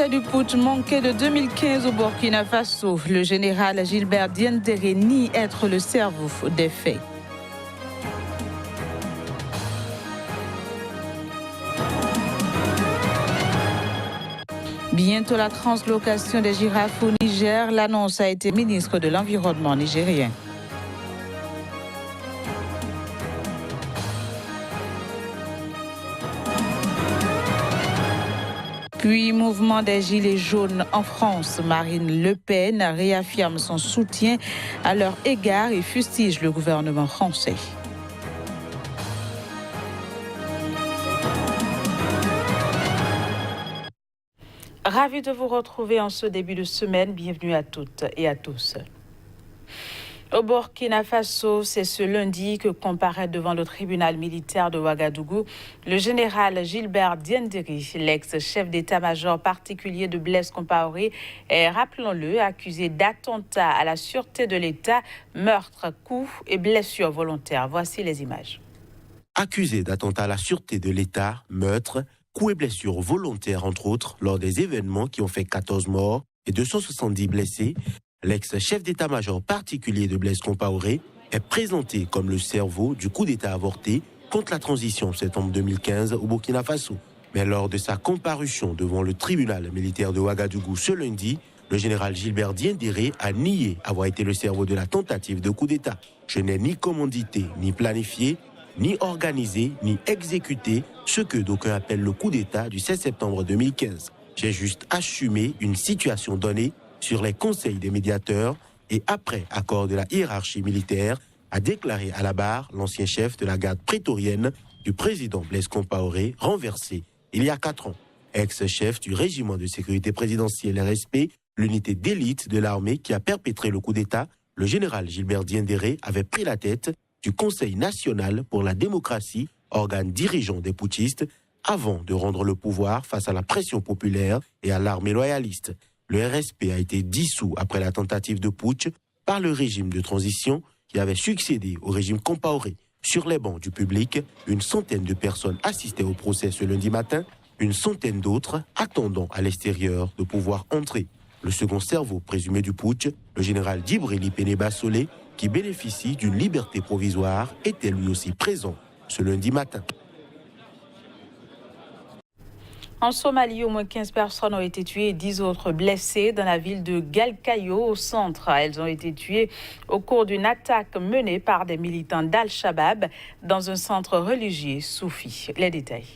procès du putsch manqué de 2015 au Burkina Faso, le général Gilbert Diendéré nie être le cerveau des faits. Bientôt la translocation des girafes au Niger, l'annonce a été ministre de l'Environnement nigérien. Puis, mouvement des Gilets jaunes en France, Marine Le Pen réaffirme son soutien à leur égard et fustige le gouvernement français. Ravi de vous retrouver en ce début de semaine. Bienvenue à toutes et à tous. Au Burkina Faso, c'est ce lundi que comparaît devant le tribunal militaire de Ouagadougou le général Gilbert Diendéré, l'ex-chef d'état-major particulier de Blaise Compaoré, est, rappelons-le, accusé d'attentat à la sûreté de l'État, meurtre, coup et blessures volontaires. Voici les images. Accusé d'attentat à la sûreté de l'État, meurtre, coups et blessures volontaires entre autres lors des événements qui ont fait 14 morts et 270 blessés, l'ex-chef d'état-major particulier de Blaise Compaoré est présenté comme le cerveau du coup d'État avorté contre la transition en septembre 2015 au Burkina Faso. Mais lors de sa comparution devant le tribunal militaire de Ouagadougou ce lundi, le général Gilbert Diendéré a nié avoir été le cerveau de la tentative de coup d'État. Je n'ai ni commandité, ni planifié, ni organisé, ni exécuté ce que d'aucuns appellent le coup d'État du 16 septembre 2015. J'ai juste assumé une situation donnée sur les conseils des médiateurs et après accord de la hiérarchie militaire, a déclaré à la barre l'ancien chef de la garde prétorienne du président Blaise Compaoré, renversé il y a 4 ans. Ex-chef du régiment de sécurité présidentielle RSP, l'unité d'élite de l'armée qui a perpétré le coup d'État, le général Gilbert Diendéré avait pris la tête du Conseil national pour la démocratie, organe dirigeant des putschistes, avant de rendre le pouvoir face à la pression populaire et à l'armée loyaliste. Le RSP a été dissous après la tentative de putsch par le régime de transition qui avait succédé au régime Compaoré. Sur les bancs du public, une centaine de personnes assistaient au procès ce lundi matin, une centaine d'autres attendant à l'extérieur de pouvoir entrer. Le second cerveau présumé du putsch, le général Djibrili Péné-Bassolé, qui bénéficie d'une liberté provisoire, était lui aussi présent ce lundi matin. En Somalie, au moins 15 personnes ont été tuées et 10 autres blessées dans la ville de Galkayo, au centre. Elles ont été tuées au cours d'une attaque menée par des militants d'Al-Shabaab dans un centre religieux soufi. Les détails.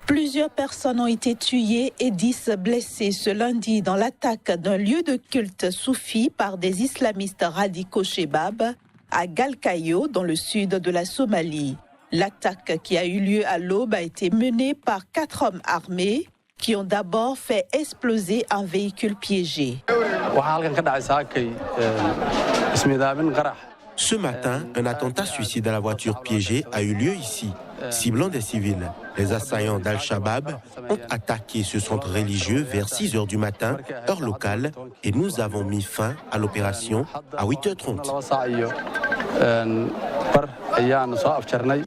Plusieurs personnes ont été tuées et 10 blessées ce lundi dans l'attaque d'un lieu de culte soufi par des islamistes radicaux Shebab à Galkayo, dans le sud de la Somalie. L'attaque qui a eu lieu à l'aube a été menée par 4 hommes armés qui ont d'abord fait exploser un véhicule piégé. Ce matin, un attentat suicide à la voiture piégée a eu lieu ici, ciblant des civils. Les assaillants d'Al-Shabaab ont attaqué ce centre religieux vers 6 h du matin, heure locale, et nous avons mis fin à l'opération à 8h30.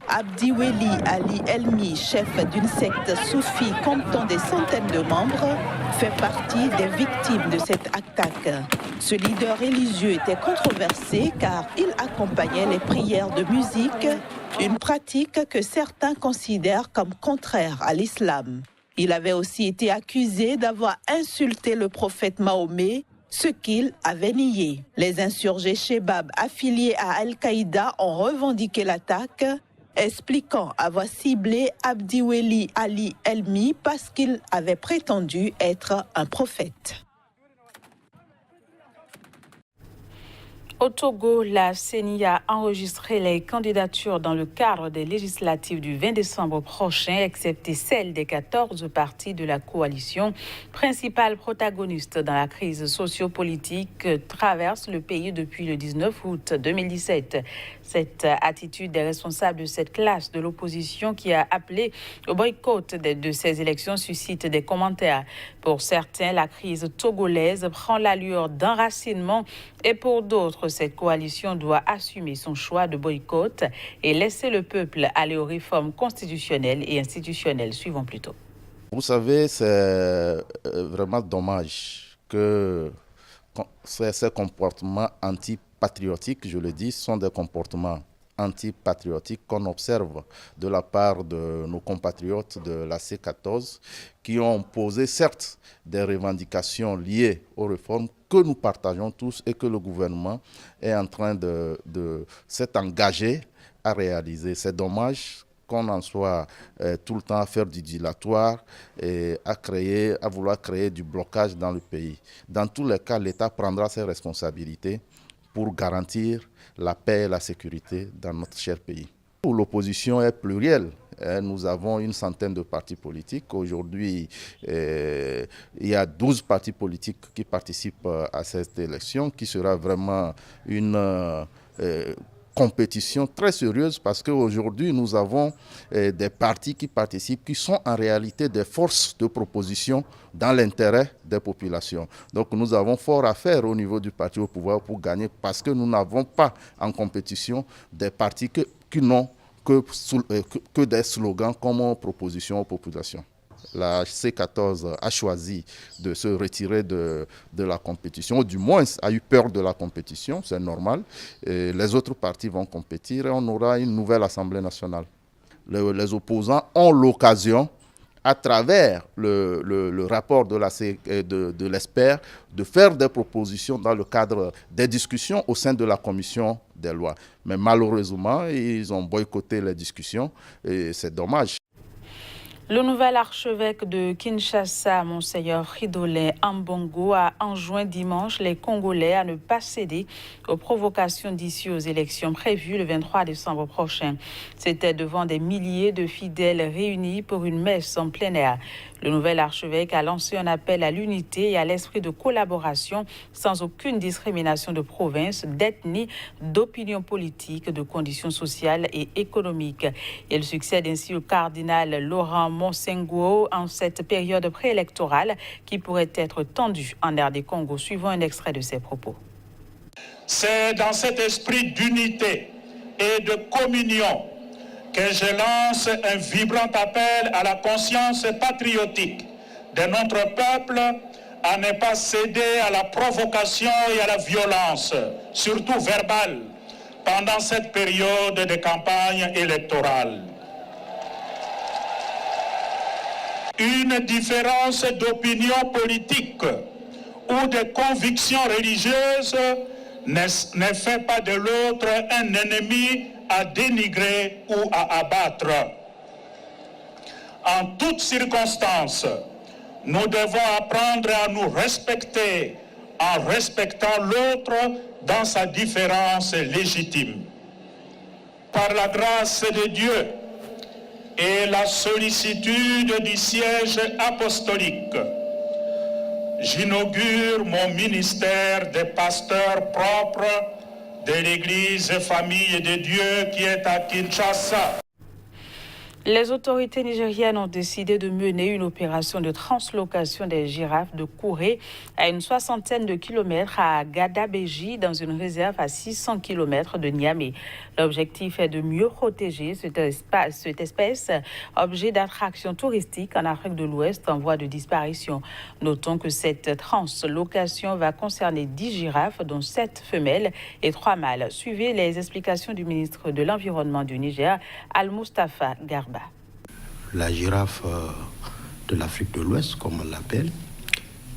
Abdi Weli Ali Elmi, chef d'une secte soufie comptant des centaines de membres, fait partie des victimes de cette attaque. Ce leader religieux était controversé car il accompagnait les prières de musique, une pratique que certains considèrent comme contraire à l'islam. Il avait aussi été accusé d'avoir insulté le prophète Mahomet, ce qu'il avait nié. Les insurgés Shebab affiliés à Al-Qaïda ont revendiqué l'attaque, expliquant avoir ciblé Abdi Weli Ali Elmi parce qu'il avait prétendu être un prophète. Au Togo, la CENI a enregistré les candidatures dans le cadre des législatives du 20 décembre prochain, excepté celles des 14 partis de la coalition, principale protagoniste dans la crise sociopolitique que traverse le pays depuis le 19 août 2017. Cette attitude des responsables de cette classe de l'opposition qui a appelé au boycott de ces élections suscite des commentaires. Pour certains, la crise togolaise prend l'allure d'enracinement et pour d'autres, cette coalition doit assumer son choix de boycott et laisser le peuple aller aux réformes constitutionnelles et institutionnelles. Suivons plutôt. Vous savez, c'est vraiment dommage que ces comportements antipatriotiques, je le dis, sont des comportements antipatriotiques qu'on observe de la part de nos compatriotes de la C14 qui ont posé certes des revendications liées aux réformes que nous partageons tous et que le gouvernement est en train de s'être engagé à réaliser. C'est dommage qu'on en soit tout le temps à faire du dilatoire et à vouloir créer du blocage dans le pays. Dans tous les cas, l'État prendra ses responsabilités pour garantir la paix et la sécurité dans notre cher pays. L'opposition est plurielle. Nous avons une centaine de partis politiques. Aujourd'hui, il y a 12 partis politiques qui participent à cette élection, qui sera vraiment une compétition très sérieuse parce qu'aujourd'hui, nous avons des partis qui participent, qui sont en réalité des forces de proposition dans l'intérêt des populations. Donc nous avons fort à faire au niveau du parti au pouvoir pour gagner parce que nous n'avons pas en compétition des partis qui n'ont que des slogans comme proposition aux populations. La C14 a choisi de se retirer de la compétition, ou du moins a eu peur de la compétition, c'est normal. Et les autres partis vont compétir et on aura une nouvelle Assemblée nationale. Les opposants ont l'occasion, à travers le rapport de l'ESPER, de faire des propositions dans le cadre des discussions au sein de la commission des lois. Mais malheureusement, ils ont boycotté les discussions et c'est dommage. Le nouvel archevêque de Kinshasa, Monseigneur Ridolin Ambongo, a enjoint dimanche les Congolais à ne pas céder aux provocations d'ici aux élections prévues le 23 décembre prochain. C'était devant des milliers de fidèles réunis pour une messe en plein air. Le nouvel archevêque a lancé un appel à l'unité et à l'esprit de collaboration sans aucune discrimination de province, d'ethnie, d'opinion politique, de conditions sociales et économiques. Il succède ainsi au cardinal Laurent Monsengo en cette période préélectorale qui pourrait être tendue en RD Congo, suivant un extrait de ses propos. C'est dans cet esprit d'unité et de communion que je lance un vibrant appel à la conscience patriotique de notre peuple à ne pas céder à la provocation et à la violence, surtout verbale, pendant cette période de campagne électorale. Une différence d'opinion politique ou de conviction religieuse ne fait pas de l'autre un ennemi à dénigrer ou à abattre. En toutes circonstances, nous devons apprendre à nous respecter en respectant l'autre dans sa différence légitime. Par la grâce de Dieu et la sollicitude du siège apostolique, j'inaugure mon ministère de pasteur propre de l'Église Famille de Dieu qui est à Kinshasa. Les autorités nigériennes ont décidé de mener une opération de translocation des girafes de Kouré à une 60aine de kilomètres à Gadabéji, dans une réserve à 600 km de Niamey. L'objectif est de mieux protéger cette espèce, objet d'attraction touristique en Afrique de l'Ouest en voie de disparition. Notons que cette translocation va concerner 10 girafes, dont 7 femelles et 3 mâles. Suivez les explications du ministre de l'Environnement du Niger, Al-Mustafa Garba. La girafe de l'Afrique de l'Ouest, comme on l'appelle,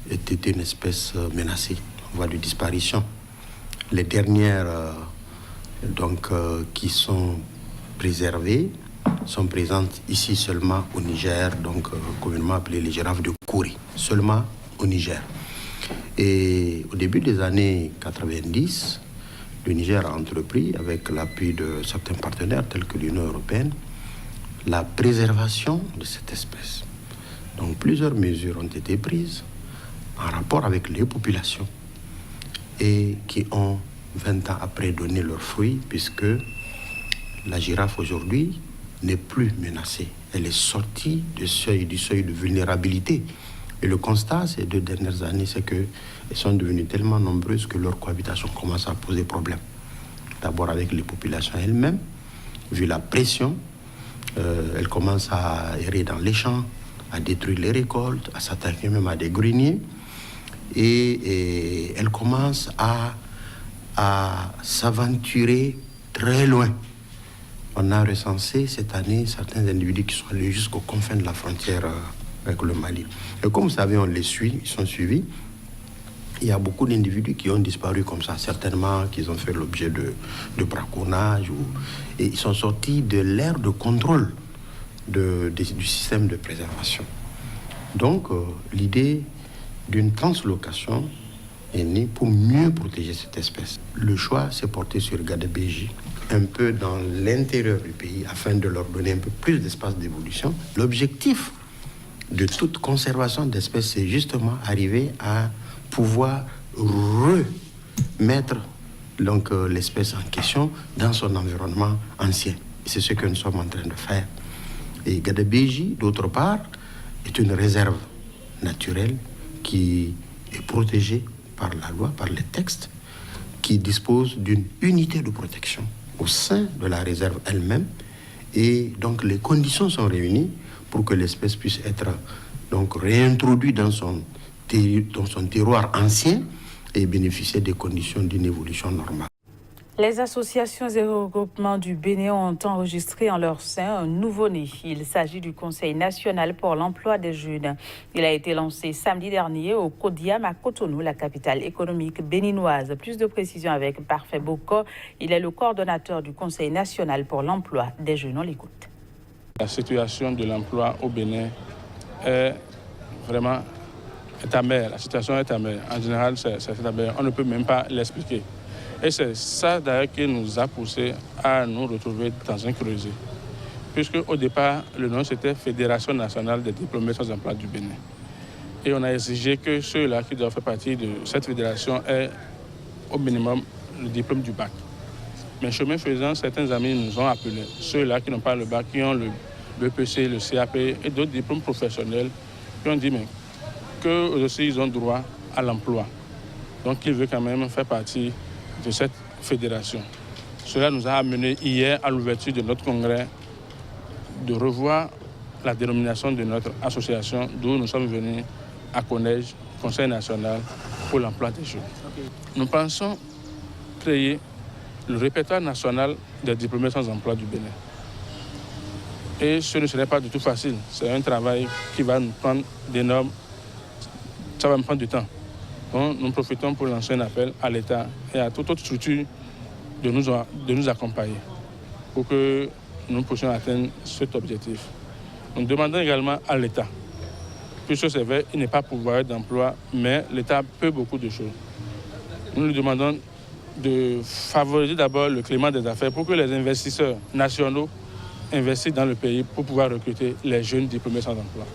était une espèce menacée, en voie de disparition. Les dernières qui sont préservées sont présentes ici seulement au Niger, communément appelées les girafes de Kouré, seulement au Niger. Et au début des années 90, le Niger a entrepris, avec l'appui de certains partenaires tels que l'Union européenne, la préservation de cette espèce. Donc plusieurs mesures ont été prises en rapport avec les populations et qui ont 20 ans après donné leurs fruits, puisque la girafe aujourd'hui n'est plus menacée. Elle est sortie du seuil de vulnérabilité. Et le constat ces 2 dernières années, c'est qu'elles sont devenues tellement nombreuses que leur cohabitation commence à poser problème. D'abord avec les populations elles-mêmes, vu la pression. Elles commencent à errer dans les champs, à détruire les récoltes, à s'attaquer même à des greniers. Et elle commence à s'aventurer très loin. On a recensé cette année certains individus qui sont allés jusqu'aux confins de la frontière avec le Mali. Et comme vous savez, on les suit, ils sont suivis. Il y a beaucoup d'individus qui ont disparu comme ça, certainement qu'ils ont fait l'objet de braconnage. Et ils sont sortis de l'ère de contrôle du système de préservation. Donc, l'idée d'une translocation est née pour mieux protéger cette espèce. Le choix s'est porté sur Gadebéji, un peu dans l'intérieur du pays, afin de leur donner un peu plus d'espace d'évolution. L'objectif de toute conservation d'espèces, c'est justement arriver à pouvoir remettre l'espèce en question dans son environnement ancien. Et c'est ce que nous sommes en train de faire. Et Gadebéji, d'autre part, est une réserve naturelle qui est protégée par la loi, par les textes, qui dispose d'une unité de protection au sein de la réserve elle-même. Et donc les conditions sont réunies pour que l'espèce puisse être donc réintroduite dans son terroir ancien et bénéficier des conditions d'une évolution normale. Les associations et regroupements du Bénin ont enregistré en leur sein un nouveau-né. Il s'agit du Conseil national pour l'emploi des jeunes. Il a été lancé samedi dernier au Kodiam à Cotonou, la capitale économique béninoise. Plus de précisions avec Parfait Boko. Il est le coordonnateur du Conseil national pour l'emploi des jeunes. On l'écoute. La situation de l'emploi au Bénin est vraiment amère. La situation est amère. En général, c'est amère. On ne peut même pas l'expliquer. Et c'est ça d'ailleurs qui nous a poussé à nous retrouver dans un creuset. Puisque au départ, le nom c'était Fédération nationale des diplômés sans emploi du Bénin. Et on a exigé que ceux-là qui doivent faire partie de cette fédération aient au minimum le diplôme du bac. Mais chemin faisant, certains amis nous ont appelés. Ceux-là qui n'ont pas le bac, qui ont le BPC, le CAP et d'autres diplômes professionnels, qui ont dit mais qu'eux aussi ils ont droit à l'emploi. Donc ils veulent quand même faire partie de cette fédération. Cela nous a amené hier à l'ouverture de notre congrès de revoir la dénomination de notre association, d'où nous sommes venus à CONEJ, Conseil national pour l'emploi des jeunes. Nous pensons créer le répertoire national des diplômés sans emploi du Bénin. Et ce ne serait pas du tout facile. C'est un travail qui va nous prendre d'énormes... Ça va me prendre du temps. Donc, nous profitons pour lancer un appel à l'État et à toute autre structure de nous accompagner pour que nous puissions atteindre cet objectif. Nous demandons également à l'État, puisque c'est vrai, il n'est pas pourvoyeur d'emploi, mais l'État peut beaucoup de choses. Nous lui demandons de favoriser d'abord le climat des affaires pour que les investisseurs nationaux investissent dans le pays pour pouvoir recruter les jeunes diplômés sans emploi.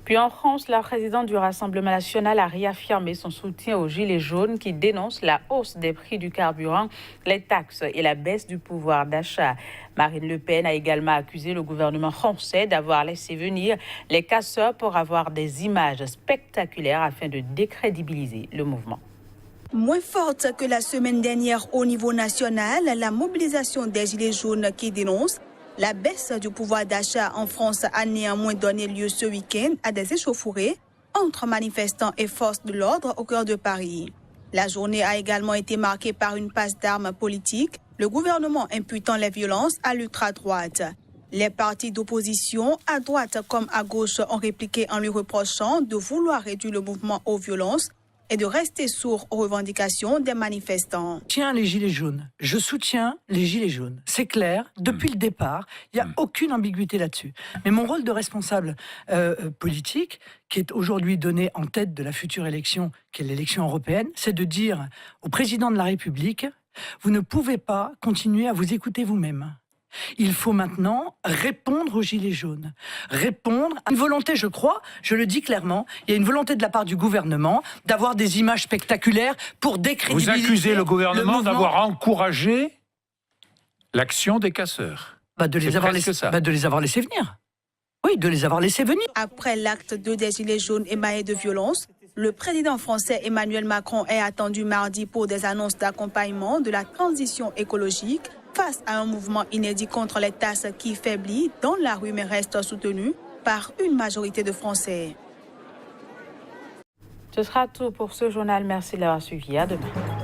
Puis en France, la présidente du Rassemblement national a réaffirmé son soutien aux Gilets jaunes qui dénoncent la hausse des prix du carburant, les taxes et la baisse du pouvoir d'achat. Marine Le Pen a également accusé le gouvernement français d'avoir laissé venir les casseurs pour avoir des images spectaculaires afin de décrédibiliser le mouvement. Moins forte que la semaine dernière au niveau national, la mobilisation des Gilets jaunes qui dénonce la baisse du pouvoir d'achat en France a néanmoins donné lieu ce week-end à des échauffourées entre manifestants et forces de l'ordre au cœur de Paris. La journée a également été marquée par une passe d'armes politique, le gouvernement imputant les violences à l'ultra-droite. Les partis d'opposition, à droite comme à gauche, ont répliqué en lui reprochant de vouloir réduire le mouvement aux violences et de rester sourd aux revendications des manifestants. Je soutiens les Gilets jaunes. Je soutiens les Gilets jaunes. C'est clair, depuis le départ, il n'y a aucune ambiguïté là-dessus. Mais mon rôle de responsable politique, qui est aujourd'hui donné en tête de la future élection, qui est l'élection européenne, c'est de dire au président de la République, vous ne pouvez pas continuer à vous écouter vous-même. Il faut maintenant répondre aux Gilets jaunes. Répondre à une volonté, je crois, je le dis clairement, il y a une volonté de la part du gouvernement d'avoir des images spectaculaires pour décrédibiliser. Vous accusez le gouvernement d'avoir encouragé l'action des casseurs. De les avoir laissés venir. Oui, de les avoir laissés venir. Après l'acte 2 des Gilets jaunes émaillés de violence, le président français Emmanuel Macron est attendu mardi pour des annonces d'accompagnement de la transition écologique face à un mouvement inédit contre les taxes qui faiblit dans la rue mais reste soutenu par une majorité de Français. Ce sera tout pour ce journal. Merci de l'avoir suivi. À demain.